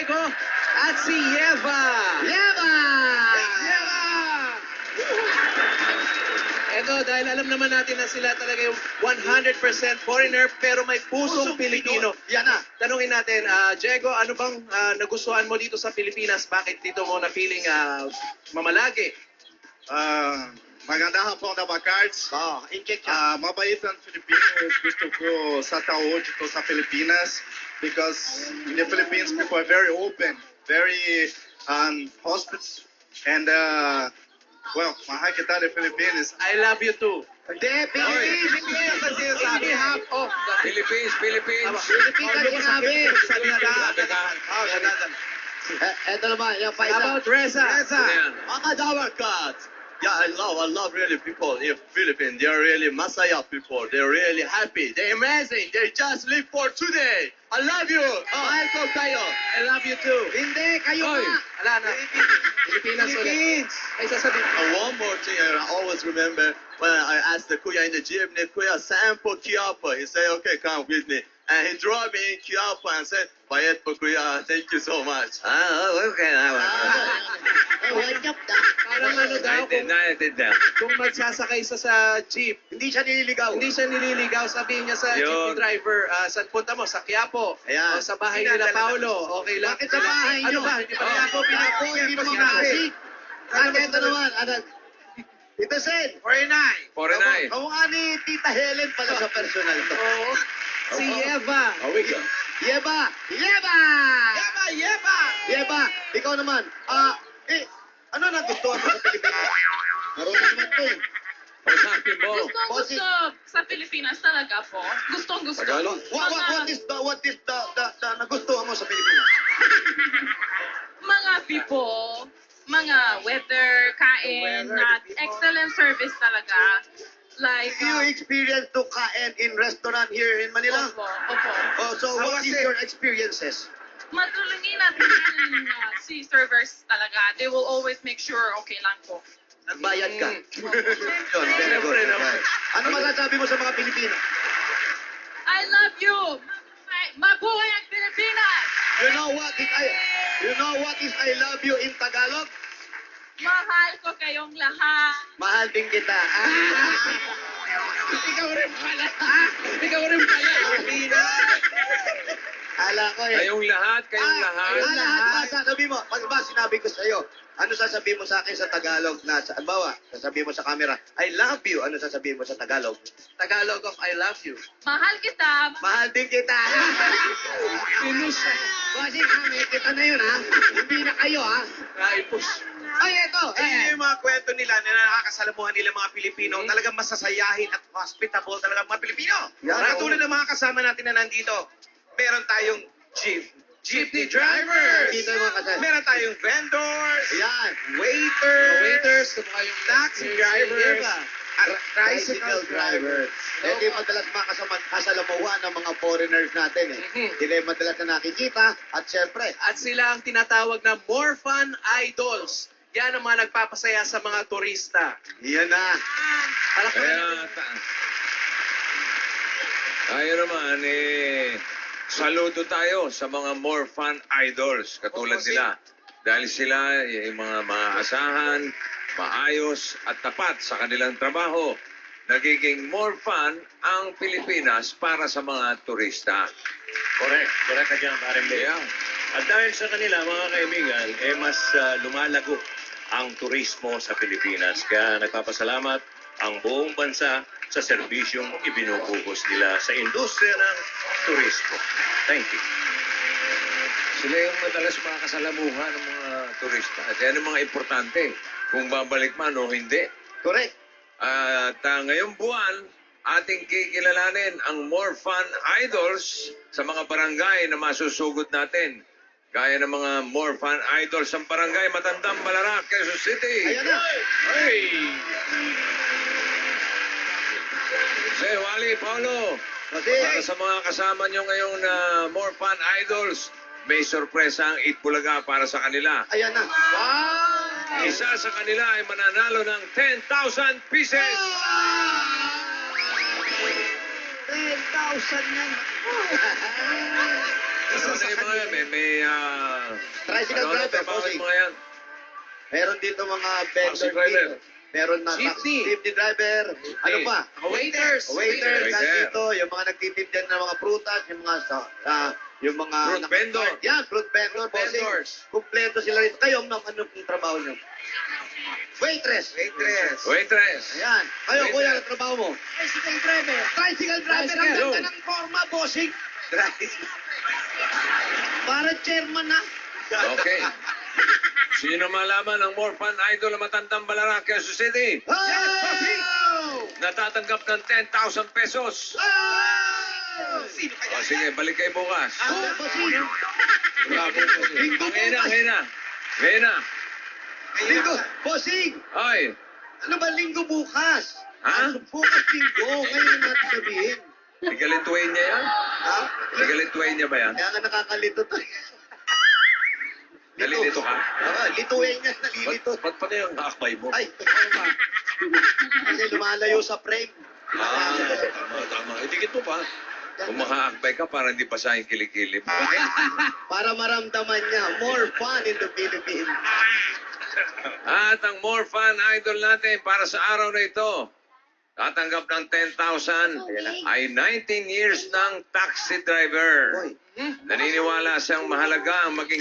Diego at si Yeva. Yeva! Ito, dahil alam naman natin na sila talaga yung 100% foreigner pero may pusong Pilipino. Yan na. Tanungin natin, Diego, ano bang nagustuhan mo dito sa Pilipinas? Bakit dito mo na-feeling mamalagi? Magandang hapon na Bacards. In-check siya. Mabait ang Filipino. Gusto ko sa tao dito sa Pilipinas because in the Philippines people are very open, very hospitable, and well, mahal kita the Philippines. I love you too. Hindi, Philippines ang sinasabi. Half of the Philippines. Philippines ang sinabi. Eto naman, yung pa isa. How about Reza? Our gods. Yeah, I love really people in Philippines. They're really Masaya people. They're really happy. They're amazing. They just live for today. I love you. Mahal ko kayo. I love you too. Hindi, kayo Oy, nga. ala na. Pilipinas ulit. Ay, sasabihin. One more thing I always remember when I asked the Kuya in the jeepney, Kuya, saan po Quiapo? He said, okay, come with me. And he drove me in Quiapo and said, Bayet po Kuya, thank you so much. Okay. Wake up na. Parang ano daw, Naintindihan. kung magsasakay sa jeep, Hindi siya nililigaw. hindi siya nililigaw, sabihin niya sa Yun. jeepney driver, saan punta mo? Sa Quiapo. Ayan. O sa bahay nila Paolo. Okay lang. Bakit sa bahay Ano niyo? ba? Hindi ba Kaya niya po, pinako, hindi naman kasi. At ito naman, Tita Sen. 49. Kamukha ni Tita Helen pala sa personal to. Oo. Si Yeva. Yeba! Yeba! Yeba! Ikaw naman. Ano nagustuhan mo sa Pilipinas? Marunong naman to eh. Pagsabi mo. Gusto sa Pilipinas talaga po. Gustong gusto. What is the nagustuhan mo sa Pilipinas? Mga people, mga weather, kain, na excellent service talaga. Like, Do you experience to kain in restaurant here in Manila? opo. Oh, so what is your experiences? Matulungin natin yung si servers talaga. They will always make sure okay lang po. Nagbayad ka. Yun, very Siyempre good. naman. Ano masasabi mo sa mga Pilipino? I love you! Mabuhay ang Pilipinas! You know what is I love you in Tagalog? Mahal ko kayong lahat. Mahal din kita. Ikaw rin pala. Ikaw rin pala. Ala ko eh. Kayong lahat. Kayong lahat. Sasabi mo, pag ba sinabi ko sa iyo, ano sasabihin mo sa akin sa Tagalog na, halimbawa, sasabihin mo sa camera, I love you. Ano sasabihin mo sa Tagalog? Tagalog of I love you. Mahal kita. Mahal din kita. Finish. Kasi kami, kita na yun ha. Hindi na kayo ha. Naipush. Ay, ito. Yung mga kwento nila na nakakasalamuhan nila mga Pilipino, talagang masasayahin at hospitable talaga mga Pilipino. Yan, Tulad ng mga kasama natin na nandito, meron tayong jeepney drivers. Dito yung mga kasama. Meron tayong vendors, Ayan. waiters, taxi drivers, at Tricycle driver. Hindi madalas makasalamuhan ng mga foreigners natin eh. Hindi madalas na nakikita. At syempre, At sila ang tinatawag na more fun idols. Yan ang mga nagpapasaya sa mga turista. yan na. Kaya tayo naman saludo tayo sa mga more fun idols katulad nila. Dahil sila yung mga maasahan, maayos at tapat sa kanilang trabaho. Nagiging more fun ang Pilipinas para sa mga turista. Correct ka dyan, parang Yeah. At dahil sa kanila, mga kaibigan, mas lumalago ang turismo sa Pilipinas. Kaya nagpapasalamat ang buong bansa sa serbisyong ibinubuhos nila sa industriya ng turismo. Thank you. Sila yung madalas makakasalamuhan ng mga turista. At yan ang mga importante. Kung babalik man o hindi. Correct. At ngayong buwan, ating kikilalanin ang more fun idols sa mga barangay na masusugod natin. Gaya ng mga more fun idols sa barangay Matandang Malarak, Quezon City. Ayan na. Hey! Jose, Wally, Paulo, Kasi, para sa mga kasama nyo ngayong more fun idols, may sorpresa ang Itbulaga para sa kanila. ayan na. Wow! Isa sa kanila ay mananalo ng 10,000 pieces. 10,000 yan. Ano na yung mga yan? May Tricycle Ano driver, trabaho bossing. yung mga yan? Meron dito mga vendor Taxi driver. dito. Meron na Jeepney. jeepney driver. Ano pa? Waiters. Waiter, Waiter. dito, yung mga nagtitinda ng mga prutas, yung mga Fruit vendor. Yan, fruit vendor, bossing. Vendors. Kumpleto sila rito. Kayo, ma'am, ano pong trabaho nyo? Waitress. Waitress. Ayan. Kayo, Waiter. kuya, ang trabaho mo? Tricycle driver. Tricycle driver. Ang Tricycle. ganda ng forma, bossing. Para chairman na. Okay. Sino malaman ang more fun idol na matandang balara Quezon City? Oh! Natatanggap ng 10,000 pesos. Sino kaya? O sige, balik kayo bukas. Bossing. Bravo po. Linggo Hina, bukas. hina. Hina. Linggo. Bossing. Ay, Ano ba linggo bukas? ha? Bukas linggo. Ngayon natin sabihin. Tigalituin niya yan? Ha? Tigalituin niya ba yan? Kaya nga nakakalito to. Nalilito ka? Lituin niya, nalilito. Ba't pa yung hakbay mo? Ay, totoo ba? Kasi lumalayo sa frame. Tama. Idikit mo pa. Kung makaakbay ka, para hindi pa sa yung kilikili mo. Para maramdaman niya, more fun in the Philippines. At ang more fun idol natin para sa araw na ito, tatanggap ng 10,000 ay 19 years ng taxi driver. Hoy, Naniniwala siyang mahalaga ang maging